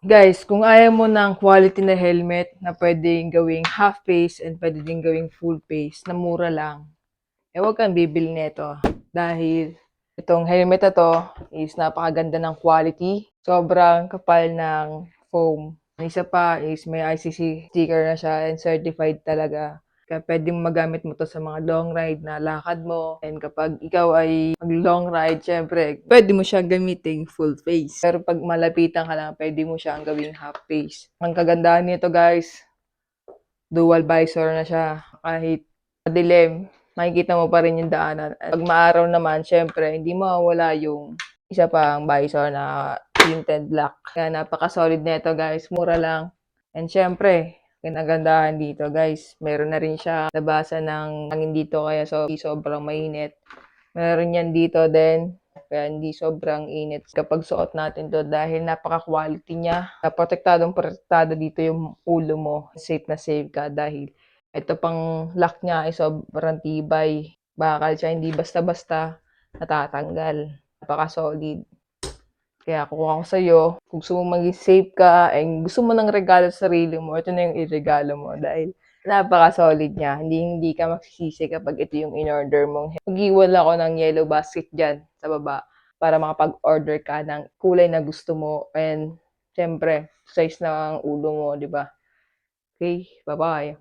Guys, kung ayaw mo ng quality na helmet na pwedeng gawing half face and pwede din gawing full face na mura lang, huwag kang bibili nito. Dahil itong helmet na to is napakaganda ng quality. Sobrang kapal ng foam. Isa pa is may ICC sticker na siya and certified talaga. Kaya pwedeng magamit mo to sa mga long ride na lakad mo. And kapag ikaw ay mag-long ride, syempre, pwede mo siya gamiting full face. Pero pag malapitan ka lang, pwede mo siyang gawing half face. Ang kagandahan nito guys, dual visor na siya. Kahit madilim, makikita mo pa rin yung daanan. At pag maaraw naman, syempre, hindi mawawala yung isa pang visor na tinted black. Kaya napaka-solid nito guys. Mura lang. And syempre, kinagandahan dito guys, meron na rin siya nabasa ng hangin dito kaya sobrang mainit. Meron yan dito din. Kaya hindi sobrang init kapag suot natin to dahil napaka-quality niya. Protektado dito yung ulo mo. Safe na safe ka dahil ito pang lock niya ay sobrang tibay. Bakal siya, hindi basta-basta natatanggal. Napaka-solid. Kaya kung ako sa'yo, kung gusto mo maging safe ka, and gusto mo ng regalo sa sarili mo, ito na yung iregalo mo dahil napaka-solid niya. Hindi ka magsisisi kapag ito yung in-order mong. Mag-iwan ako ng yellow basket dyan sa baba para makapag-order ka ng kulay na gusto mo and syempre, size ng ulo mo, di ba? Okay, bye-bye.